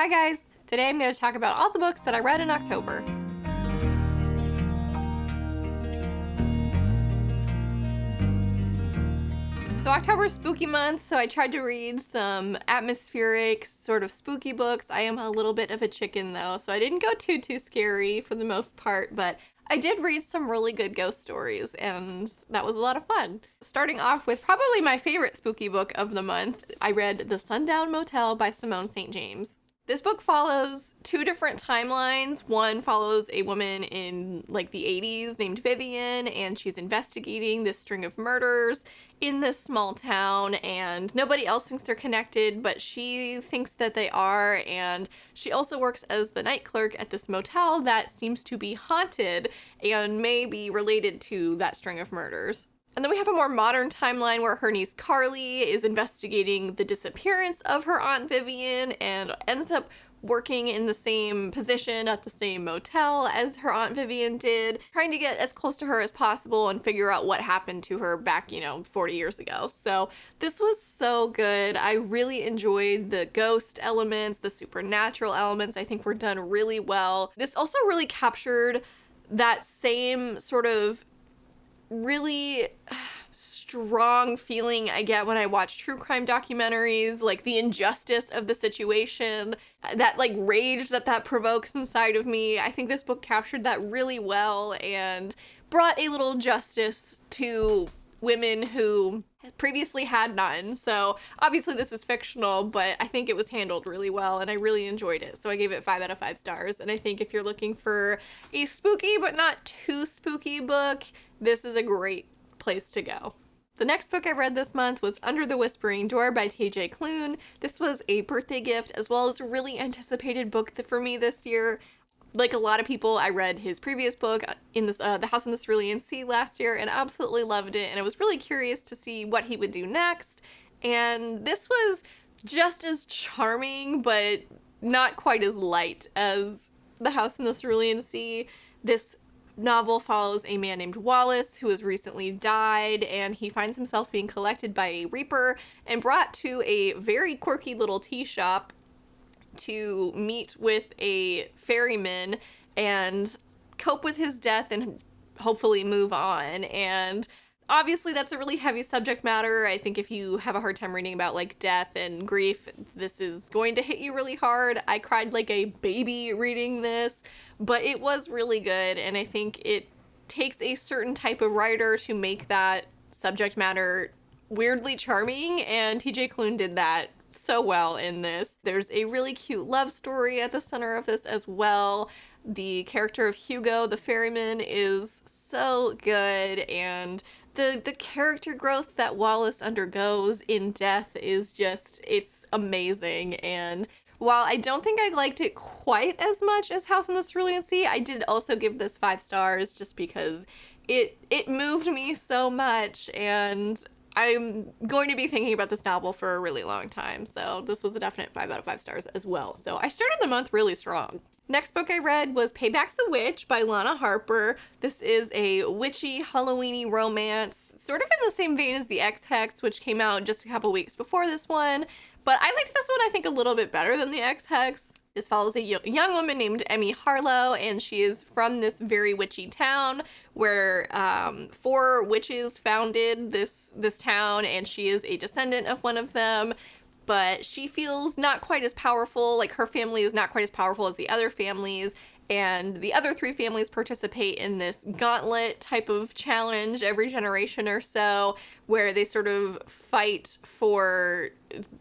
Hi guys! Today I'm going to talk about all the books that I read in October. So October's spooky month, so I tried to read some atmospheric, sort of spooky books. I am a little bit of a chicken though, so I didn't go too scary for the most part, but I did read some really good ghost stories, and that was a lot of fun. Starting off with probably my favorite spooky book of the month, I read The Sunken Motel by Simone St. James. This book follows two different timelines. One follows a woman in like the 80s named Vivian, and she's investigating this string of murders in this small town, and nobody else thinks they're connected, but she thinks that they are, and she also works as the night clerk at this motel that seems to be haunted and may be related to that string of murders. And then we have a more modern timeline where her niece Carly is investigating the disappearance of her Aunt Vivian and ends up working in the same position at the same motel as her Aunt Vivian did, trying to get as close to her as possible and figure out what happened to her back, 40 years ago. So this was so good. I really enjoyed the ghost elements, the supernatural elements. I think were done really well. This also really captured that same sort of really strong feeling I get when I watch true crime documentaries, like the injustice of the situation, that like rage that provokes inside of me. I think this book captured that really well and brought a little justice to women who previously had none. So obviously this is fictional, but I think it was handled really well and I really enjoyed it. So I gave it 5 out of 5 stars. And I think if you're looking for a spooky but not too spooky book, this is a great place to go. The next book I read this month was Under the Whispering Door by T.J. Klune. This was a birthday gift as well as a really anticipated book for me this year. Like a lot of people, I read his previous book, in The House in the Cerulean Sea, last year and absolutely loved it. And I was really curious to see what he would do next. And this was just as charming, but not quite as light as The House in the Cerulean Sea. This novel follows a man named Wallace who has recently died, and he finds himself being collected by a reaper and brought to a very quirky little tea shop to meet with a ferryman and cope with his death and hopefully move on. And obviously that's a really heavy subject matter. I think if you have a hard time reading about like death and grief, this is going to hit you really hard. I cried like a baby reading this, but it was really good, and I think it takes a certain type of writer to make that subject matter weirdly charming, and TJ Klune did that so well in this. There's a really cute love story at the center of this as well. The character of Hugo, the ferryman, is so good, and the character growth that Wallace undergoes in death is just, it's amazing. And while I don't think I liked it quite as much as House in the Cerulean Sea, I did also give this 5 stars just because it moved me so much, and I'm going to be thinking about this novel for a really long time, so this was a definite 5 out of 5 stars as well. So I started the month really strong. Next book I read was Payback's a Witch by Lana Harper. This is a witchy, Halloween-y romance, sort of in the same vein as the Hex, which came out just a couple weeks before this one, but I liked this one I think a little bit better than the Hex. This follows a young woman named Emmy Harlow, and she is from this very witchy town where 4 witches founded this town, and she is a descendant of one of them. But she feels not quite as powerful, like her family is not quite as powerful as the other families, and the other 3 families participate in this gauntlet type of challenge every generation or so, where they sort of fight for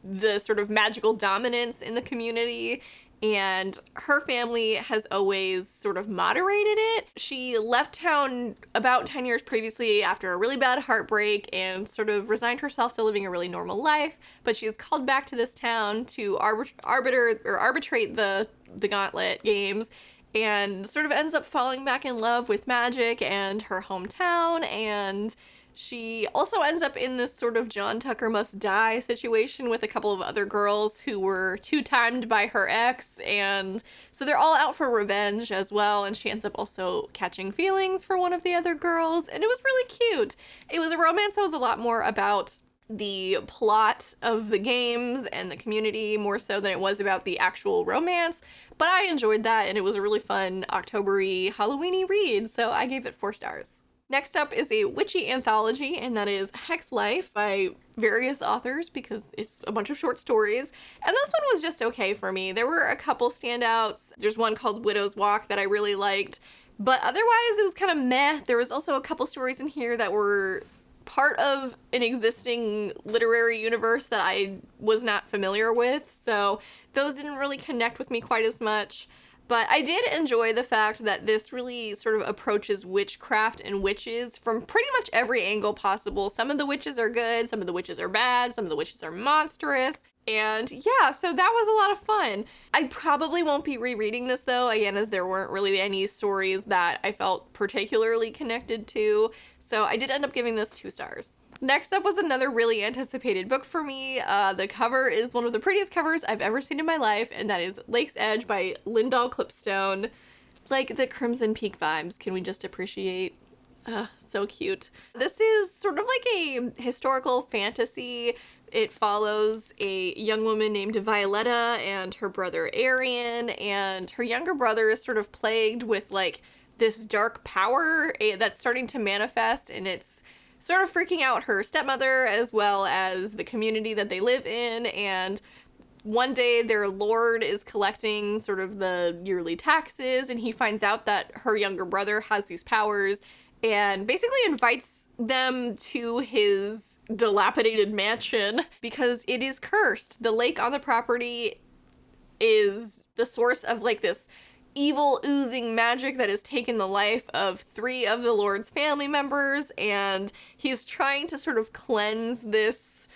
the sort of magical dominance in the community. And her family has always sort of moderated it. She left town about 10 years previously after a really bad heartbreak and sort of resigned herself to living a really normal life, but she is called back to this town to arbitrate the gauntlet games, and sort of ends up falling back in love with magic and her hometown, and she also ends up in this sort of John Tucker must die situation with a couple of other girls who were 2-timed by her ex, and so they're all out for revenge as well, and she ends up also catching feelings for one of the other girls, and it was really cute. It was a romance that was a lot more about the plot of the games and the community more so than it was about the actual romance, but I enjoyed that, and it was a really fun October-y, Halloween-y read, so I gave it 4 stars. Next up is a witchy anthology, and that is Hex Life by various authors because it's a bunch of short stories. And this one was just okay for me. There were a couple standouts. There's one called Widow's Walk that I really liked, but otherwise it was kind of meh. There was also a couple stories in here that were part of an existing literary universe that I was not familiar with, so those didn't really connect with me quite as much. But I did enjoy the fact that this really sort of approaches witchcraft and witches from pretty much every angle possible. Some of the witches are good, some of the witches are bad, some of the witches are monstrous. And yeah, so that was a lot of fun. I probably won't be rereading this though, again, as there weren't really any stories that I felt particularly connected to. So I did end up giving this 2 stars. Next up was another really anticipated book for me. The cover is one of the prettiest covers I've ever seen in my life, and that is Lake's Edge by Lyndall Clipstone. Like the Crimson Peak vibes, can we just appreciate? So cute. This is sort of like a historical fantasy. It follows a young woman named Violetta and her brother Arian, and her younger brother is sort of plagued with like this dark power that's starting to manifest, and it's sort of freaking out her stepmother as well as the community that they live in. And one day their lord is collecting sort of the yearly taxes, and he finds out that her younger brother has these powers and basically invites them to his dilapidated mansion because it is cursed. The lake on the property is the source of like this evil oozing magic that has taken the life of 3 of the Lord's family members, and he's trying to sort of cleanse this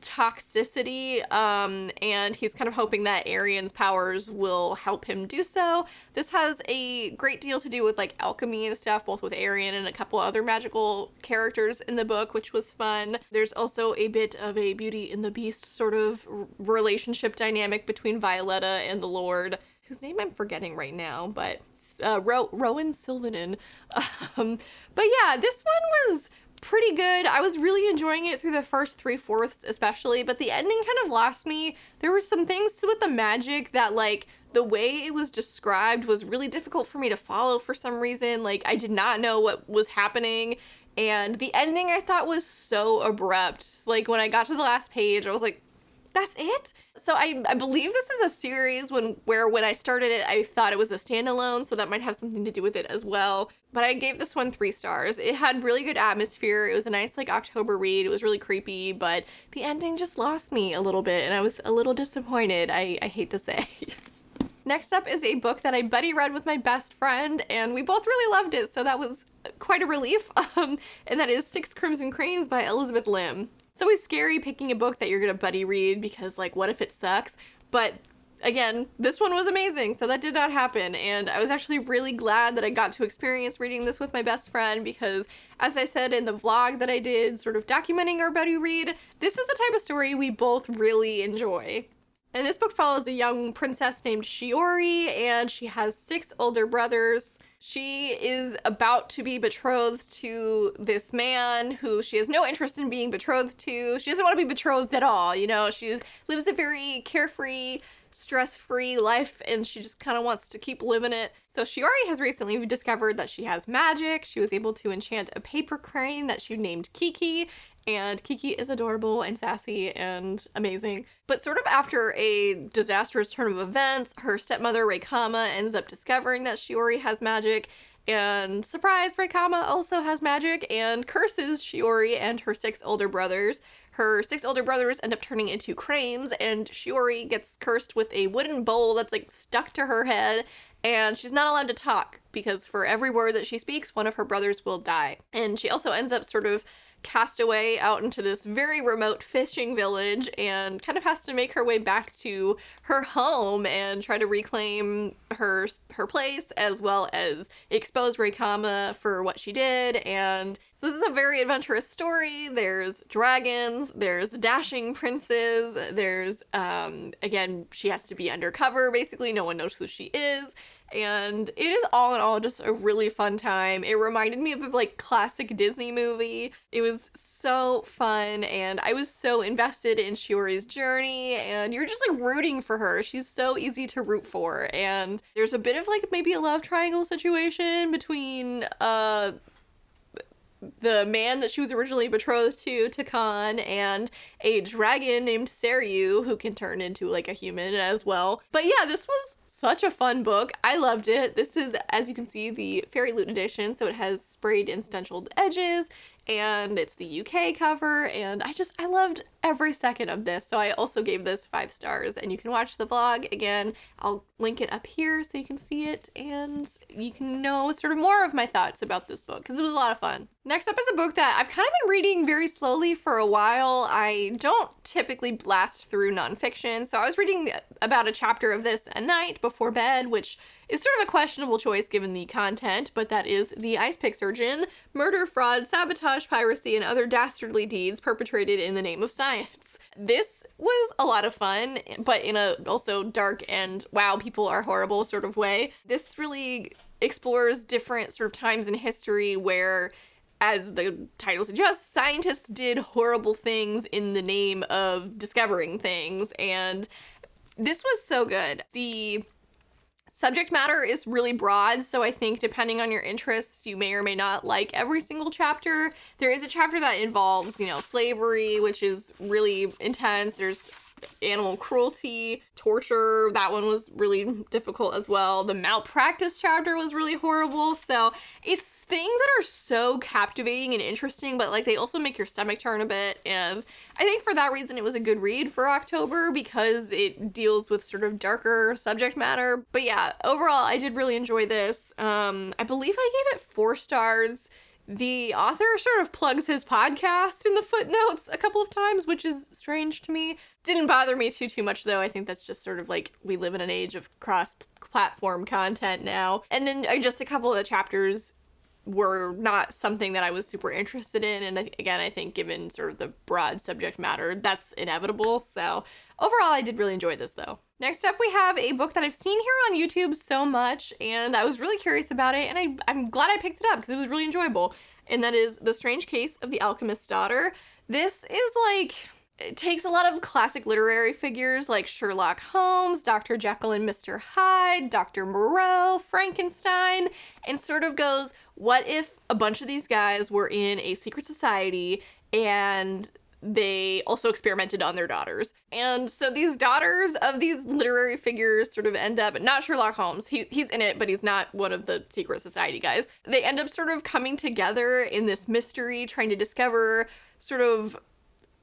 toxicity, and he's kind of hoping that Arian's powers will help him do so. This has a great deal to do with like alchemy and stuff, both with Arian and a couple other magical characters in the book, which was fun. There's also a bit of a Beauty and the Beast sort of relationship dynamic between Violetta and the Lord, whose name I'm forgetting right now, but Rowan Sylvanen. But yeah, this one was pretty good. I was really enjoying it through the first 3/4 especially, but the ending kind of lost me. There were some things with the magic that like the way it was described was really difficult for me to follow for some reason. Like I did not know what was happening, and the ending I thought was so abrupt. Like when I got to the last page, I was like, that's it? So I believe this is a series where when I started it, I thought it was a standalone, so that might have something to do with it as well. But I gave this one 3 stars. It had really good atmosphere. It was a nice like October read. It was really creepy, but the ending just lost me a little bit, and I was a little disappointed, I hate to say. Next up is a book that I buddy read with my best friend, and we both really loved it, so that was quite a relief. And that is 6 Crimson Cranes by Elizabeth Lim. It's always scary picking a book that you're gonna buddy read because like what if it sucks? But again, this one was amazing, so that did not happen, and I was actually really glad that I got to experience reading this with my best friend because, as I said in the vlog that I did, sort of documenting our buddy read, this is the type of story we both really enjoy. And this book follows a young princess named Shiori, and she has 6 older brothers. She is about to be betrothed to this man who she has no interest in being betrothed to. She doesn't want to be betrothed at all, you know? She lives a very carefree, stress-free life, and she just kind of wants to keep living it. So Shiori has recently discovered that she has magic. She was able to enchant a paper crane that she named Kiki, and Kiki is adorable and sassy and amazing. But sort of after a disastrous turn of events, her stepmother Reikama ends up discovering that Shiori has magic, and surprise, Reikama also has magic and curses Shiori and her 6 older brothers. Her 6 older brothers end up turning into cranes, and Shiori gets cursed with a wooden bowl that's like stuck to her head, and she's not allowed to talk because for every word that she speaks, one of her brothers will die. And she also ends up sort of cast away out into this very remote fishing village and kind of has to make her way back to her home and try to reclaim her place, as well as expose Reikama for what she did. And So this is a very adventurous story. There's dragons, there's dashing princes, there's, again, she has to be undercover, basically. No one knows who she is. And it is all in all just a really fun time. It reminded me of a like classic Disney movie. It was so fun, and I was so invested in Shiori's journey, and you're just like rooting for her. She's so easy to root for, and there's a bit of like maybe a love triangle situation between the man that she was originally betrothed to, Takan, and a dragon named Seryu, who can turn into like a human as well. But yeah, this was such a fun book. I loved it. This is, as you can see, the Fairy Loot edition, so it has sprayed and stenciled edges, and it's the UK cover, and I loved every second of this. So I also gave this 5 stars, and you can watch the vlog. Again, I'll link it up here so you can see it, and you can know sort of more of my thoughts about this book, because it was a lot of fun. Next up is a book that I've kind of been reading very slowly for a while. I don't typically blast through nonfiction, so I was reading about a chapter of this a night before bed, which is sort of a questionable choice given the content, but that is The Ice Pick Surgeon: Murder, Fraud, Sabotage, Piracy, and Other Dastardly Deeds Perpetrated in the Name of Science. This was a lot of fun, but in a also dark and wow, people are horrible sort of way. This really explores different sort of times in history where, as the title suggests, scientists did horrible things in the name of discovering things, and this was so good. The subject matter is really broad, so I think depending on your interests, you may or may not like every single chapter. There is a chapter that involves, slavery, which is really intense. There's animal cruelty, torture. That one was really difficult as well. The malpractice chapter was really horrible. So it's things that are so captivating and interesting, but like they also make your stomach turn a bit. And I think for that reason, it was a good read for October because it deals with sort of darker subject matter. But yeah, overall, I did really enjoy this. I believe I gave it 4 stars. The author sort of plugs his podcast in the footnotes a couple of times, which is strange to me. Didn't bother me too much, though. I think that's just sort of like we live in an age of cross-platform content now. And then just a couple of the chapters were not something that I was super interested in. And again, I think given sort of the broad subject matter, that's inevitable. So overall, I did really enjoy this, though. Next up, we have a book that I've seen here on YouTube so much, and I was really curious about it, and I'm glad I picked it up because it was really enjoyable. And that is The Strange Case of the Alchemist's Daughter. This is like, it takes a lot of classic literary figures like Sherlock Holmes, Dr. Jekyll and Mr. Hyde, Dr. Moreau, Frankenstein, and sort of goes, what if a bunch of these guys were in a secret society and they also experimented on their daughters? And so these daughters of these literary figures sort of end up, not Sherlock Holmes, he's in it, but he's not one of the secret society guys. They end up sort of coming together in this mystery, trying to discover sort of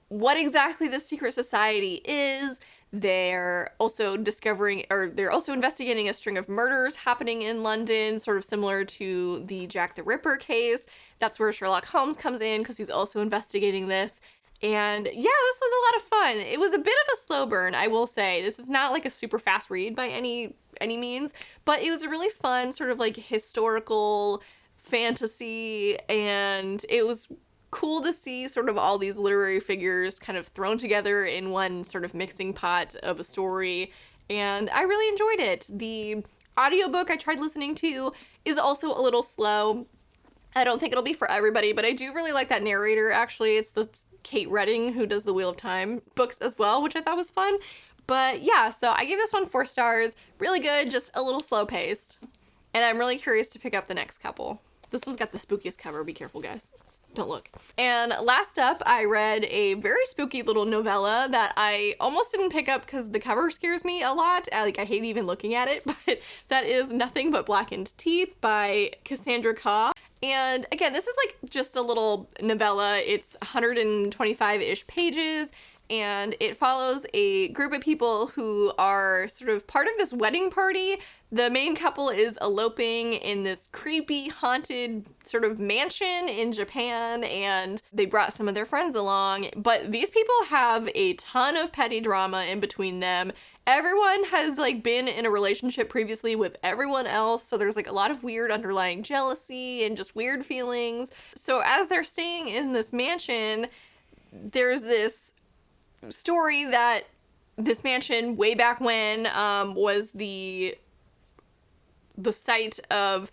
what exactly the secret society is. They're also investigating a string of murders happening in London, sort of similar to the Jack the Ripper case. That's where Sherlock Holmes comes in because he's also investigating this. And yeah, this was a lot of fun. It was a bit of a slow burn, I will say. This is not like a super fast read by any means, but it was a really fun sort of like historical fantasy, and it was cool to see sort of all these literary figures kind of thrown together in one sort of mixing pot of a story, and I really enjoyed it. The audiobook I tried listening to is also a little slow. I don't think it'll be for everybody, but I do really like that narrator, actually. It's the Kate Redding who does the Wheel of Time books as well, which I thought was fun. But yeah, so I gave this one 4 stars. Really good, just a little slow paced. And I'm really curious to pick up the next couple. This one's got the spookiest cover. Be careful, guys. Don't look. And last up, I read a very spooky little novella that I almost didn't pick up because the cover scares me a lot. I hate even looking at it, but that is Nothing But Blackened Teeth by Cassandra Khaw. And again, this is like just a little novella. It's 125-ish pages, and it follows a group of people who are sort of part of this wedding party. The main couple is eloping in this creepy, haunted sort of mansion in Japan, and they brought some of their friends along, but these people have a ton of petty drama in between them. Everyone has like been in a relationship previously with everyone else, so there's like a lot of weird underlying jealousy and just weird feelings. So as they're staying in this mansion, there's this story that this mansion way back when was the site of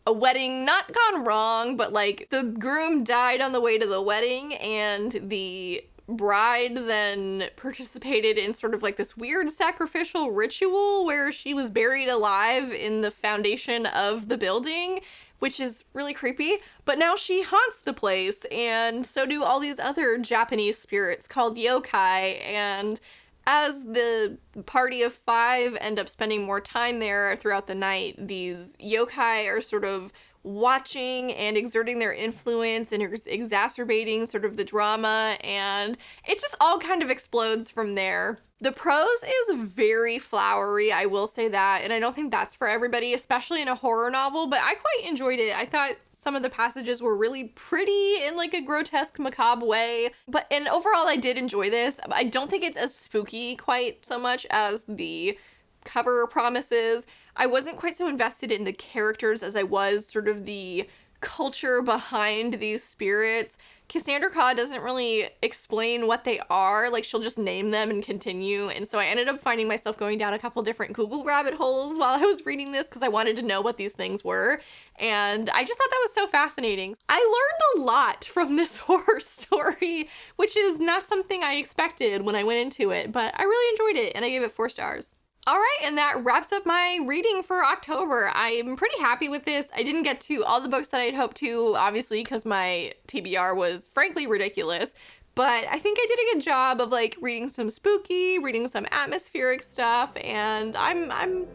a wedding not gone wrong, but like the groom died on the way to the wedding, and the bride then participated in sort of like this weird sacrificial ritual where she was buried alive in the foundation of the building, which is really creepy. But now she haunts the place, and so do all these other Japanese spirits called yokai. And as the party of 5 end up spending more time there throughout the night, these yokai are sort of watching and exerting their influence and exacerbating sort of the drama, and it just all kind of explodes from there. The prose is very flowery, I will say that, and I don't think that's for everybody, especially in a horror novel, but I quite enjoyed it. I thought some of the passages were really pretty in like a grotesque, macabre way, and overall I did enjoy this. I don't think it's as spooky quite so much as the cover promises. I wasn't quite so invested in the characters as I was sort of the culture behind these spirits. Cassandra Claw doesn't really explain what they are, like she'll just name them and continue, and so I ended up finding myself going down a couple different Google rabbit holes while I was reading this because I wanted to know what these things were, and I just thought that was so fascinating. I learned a lot from this horror story, which is not something I expected when I went into it, but I really enjoyed it and I gave it 4 stars. All right, and that wraps up my reading for October. I'm pretty happy with this. I didn't get to all the books that I'd hoped to, obviously, because my TBR was frankly ridiculous, but I think I did a good job of like reading some spooky, reading some atmospheric stuff, and I'm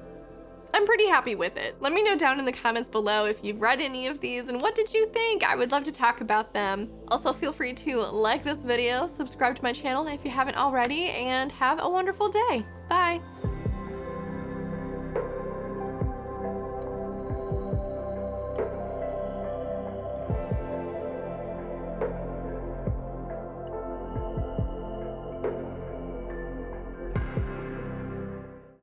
pretty happy with it. Let me know down in the comments below if you've read any of these and what did you think? I would love to talk about them. Also, feel free to like this video, subscribe to my channel if you haven't already, and have a wonderful day. Bye.